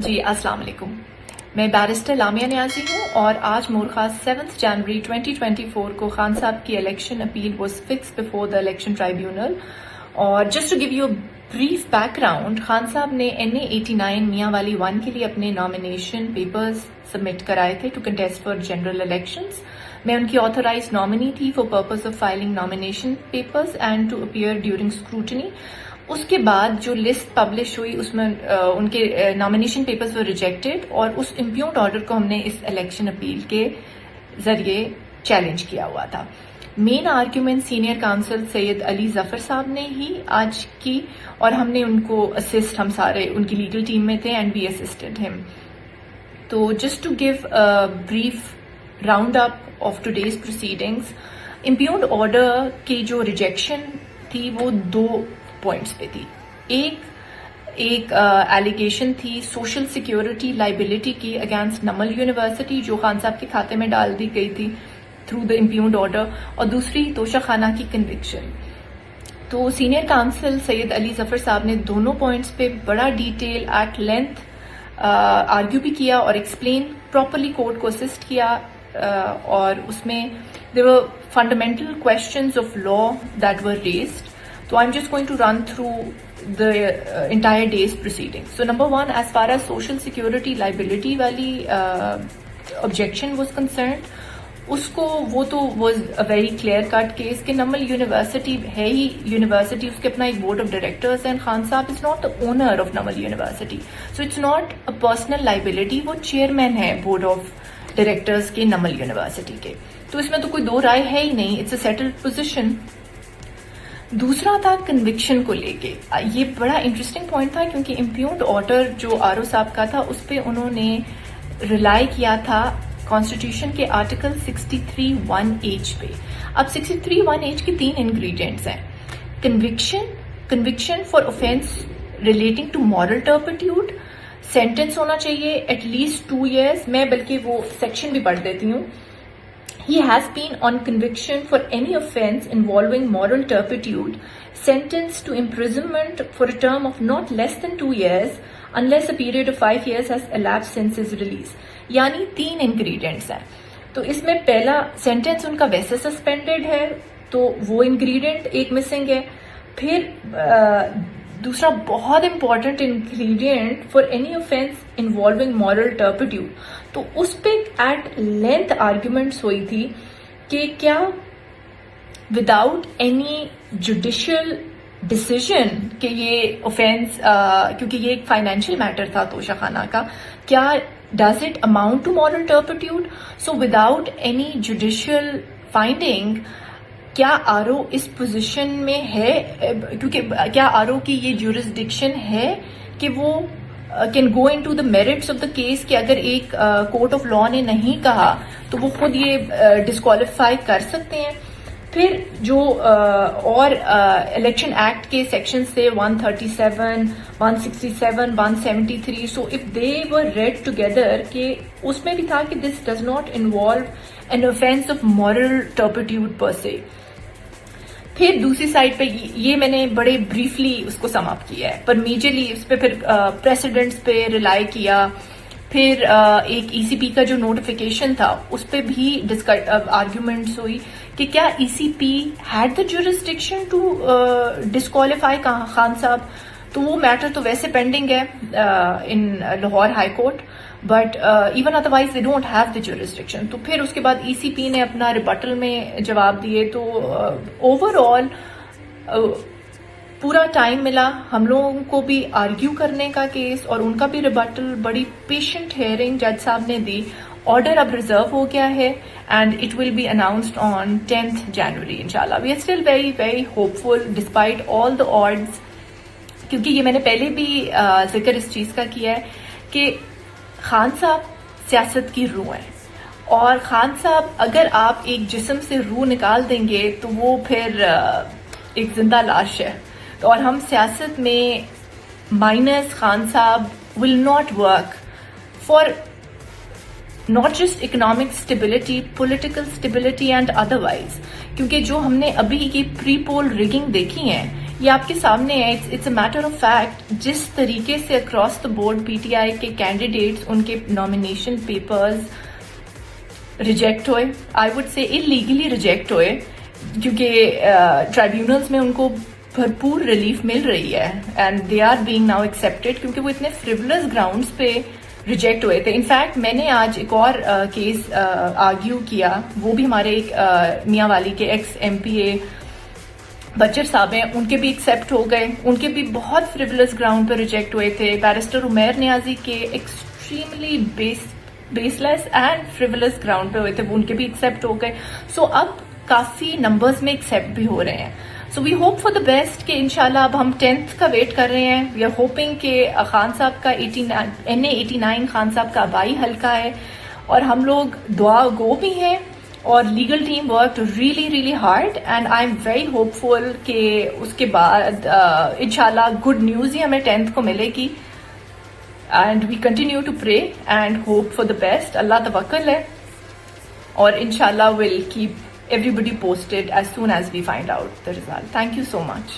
جی السلام علیکم، میں بیرسٹر لامیا نیازی ہوں اور آج مورخاص 7 جنوری 2024 کو خان صاحب کی election appeal was fixed before the election tribunal. اور just to give you brief background, Khan صاحب نے NA 89 میاں والی 1 کے لیے اپنے نامینیشن پیپرز سبمٹ کرائے تھے to contest for general elections. میں ان کی آتھورائز نامنی تھی for purpose of filing nomination papers and to appear during scrutiny. اس کے بعد جو لسٹ پبلش ہوئی اس میں ان کے نامینیشن پیپرز وہ ریجیکٹڈ، اور اس امپیونڈ آرڈر کو ہم نے اس الیکشن اپیل کے ذریعے چیلنج کیا ہوا تھا. مین آرگیومنٹ سینئر کاؤنسل سید علی ظفر صاحب نے ہی آج کی، اور ہم نے ان کو اسسٹ، ہم سارے ان کی لیگل ٹیم میں تھے اینڈ وی اسسٹڈ ہم. تو just to give brief round up of today's proceedings, impugned order کی جو ریجیکشن تھی وہ 2 پوائنٹس پہ تھی. ایک ایلیگیشن تھی سوشل سیکیورٹی لائبلٹی کی اگینسٹ نمل یونیورسٹی جو خان صاحب کے کھاتے میں ڈال دی گئی تھی تھرو دا امپیونڈ آرڈر، اور دوسری توشہ خانہ کی کنوکشن. تو سینئر کاؤنسل سید علی ظفر صاحب نے دونوں پوائنٹس پہ بڑا ڈیٹیل ایٹ لینتھ آرگیو بھی کیا اور ایکسپلین پراپرلی کورٹ کو اسسٹ کیا، اور اس میں there were fundamental questions of law that were raised. So I'm just going to run through the entire day's proceedings. So number 1, as far as social security liability wali objection was concerned, usko wo to was a very clear cut case کہ Naml university ہے ہی university, اس کے اپنا ایک board of directors ہیں. خان صاحب is not the owner of Namal University, so it's not a personal liability. وہ chairman ہے board of directors کے نمل یونیورسٹی کے، تو اس میں تو کوئی دو رائے ہے ہی نہیں. It's a settled position. دوسرا تھا کنوکشن کو لے کے. یہ بڑا انٹرسٹنگ پوائنٹ تھا کیونکہ امپیونڈ آرڈر جو RO صاحب کا تھا اس پہ انہوں نے ریلائی کیا تھا کانسٹیٹیوشن کے آرٹیکل 63(1)H پہ. اب 63(1)H کی 3 انگریڈینٹس ہیں. Conviction for offence relating to moral turpitude, sentence ہونا چاہیے ایٹ لیسٹ 2 years. میں بلکہ وہ سیکشن بھی پڑھ دیتی ہوں. He has been on conviction for any offence involving moral turpitude, sentenced to imprisonment for a term of not less than 2 years unless a period of 5 years has elapsed since his release. یعنی 3 ingredients ہیں. تو اس میں پہلا sentence ان کا ویسے suspended ہے تو وہ انگریڈینٹ ایک مسنگ ہے. پھر دوسرا بہت important ingredient for any offence involving moral turpitude, تو اس پہ ایٹ لینتھ آرگیومنٹس ہوئی تھی کہ کیا وداؤٹ اینی جوڈیشل ڈسیزن کہ یہ اوفینس، کیونکہ یہ ایک فائنینشیل میٹر تھا توشہ خانہ کا، کیا does it amount to moral turpitude. So without any judicial finding کیا RO اس پوزیشن میں ہے، کیونکہ کیا RO کی یہ جورسڈکشن ہے کہ وہ can go into the merits of the case, کہ اگر ایک کورٹ آف لا نے نہیں کہا تو وہ خود یہ ڈسکوالیفائی کر سکتے ہیں. پھر جو اور الیکشن ایکٹ کے سیکشن سے 137 167 173، so if they were read together کہ اس میں بھی تھا کہ this does not involve an offence of moral turpitude پر سے. پھر دوسری سائڈ پہ یہ میں نے بڑے بریفلی اس کو سم اپ کیا ہے، پر میجرلی اس پہ پھر پریسیڈنٹس پہ ریلائی کیا. پھر ایک ECP کا جو نوٹیفیکیشن تھا اس پہ بھی آرگیومنٹس ہوئی کہ کیا ECP had the jurisdiction to disqualify Khan صاحب. تو وہ میٹر تو ویسے پینڈنگ ہے in Lahore high court, but even otherwise they don't have the jurisdiction. تو پھر اس کے بعد ECP نے اپنا ریبٹل میں جواب دیے. تو اوور آل پورا ٹائم ملا ہم لوگوں کو بھی آرگیو کرنے کا کیس، اور ان کا بھی ریبٹل. بڑی پیشنٹ ہیئرنگ جج صاحب نے دی. آرڈر اب ریزرو ہو گیا ہے and it will be announced on 10th January انشاءاللہ. We are still very very hopeful despite all the odds, کیونکہ یہ میں نے پہلے بھی ذکر اس چیز کا کیا ہے کہ خان صاحب سیاست کی روح ہیں، اور خان صاحب اگر آپ ایک جسم سے روح نکال دیں گے تو وہ پھر ایک زندہ لاش ہے. اور ہم سیاست میں مائنس خان صاحب will not work for not just economic stability, political stability and otherwise. کیونکہ جو ہم نے ابھی کی پری پول ریگنگ دیکھی ہیں یہ آپ کے سامنے ہے. It's a matter of fact. جس طریقے سے across the board P T I کے کینڈیڈیٹس ان کے نامینیشن پیپرز ریجیکٹ ہوئے, آئی وڈ سے اللیگلی ریجیکٹ ہوئے, کیونکہ ٹرائیبیونلز میں ان کو بھرپور ریلیف مل رہی ہے and they are being now accepted, کیونکہ وہ اتنے فریولس گراؤنڈس پہ ریجیکٹ ہوئے تھے. انفیکٹ میں نے آج ایک اور کیس آرگیو کیا, وہ بھی ہمارے ایک میاں والی کے ایکس ایم پی اے بچر صاحب ہیں, ان کے بھی ایکسیپٹ ہو گئے, ان کے بھی بہت فریولس گراؤنڈ پہ ریجیکٹ ہوئے تھے. بیرسٹر عمیر نیازی کے extremely baseless and frivolous ground پہ ہوئے تھے, وہ ان کے بھی ایکسیپٹ ہو گئے. سو اب کافی نمبرز میں ایکسیپٹ بھی ہو رہے ہیں. So we hope for the best کہ انشاءاللہ اب ہم 10th کا ویٹ کر رہے ہیں. وی آر ہوپنگ کہ خان صاحب کا NA89 خان صاحب کا آبائی حلقہ ہے, اور ہم لوگ دعا گو بھی ہیں, اور legal team work really hard, and I am very hopeful کہ اس کے بعد انشاءاللہ گڈ نیوز ہی ہمیں 10th کو ملے گی. And we continue to pray and hope for the best. اللہ توکل ہے, اور انشاءاللہ will keep everybody posted as soon as we find out the result. Thank you so much.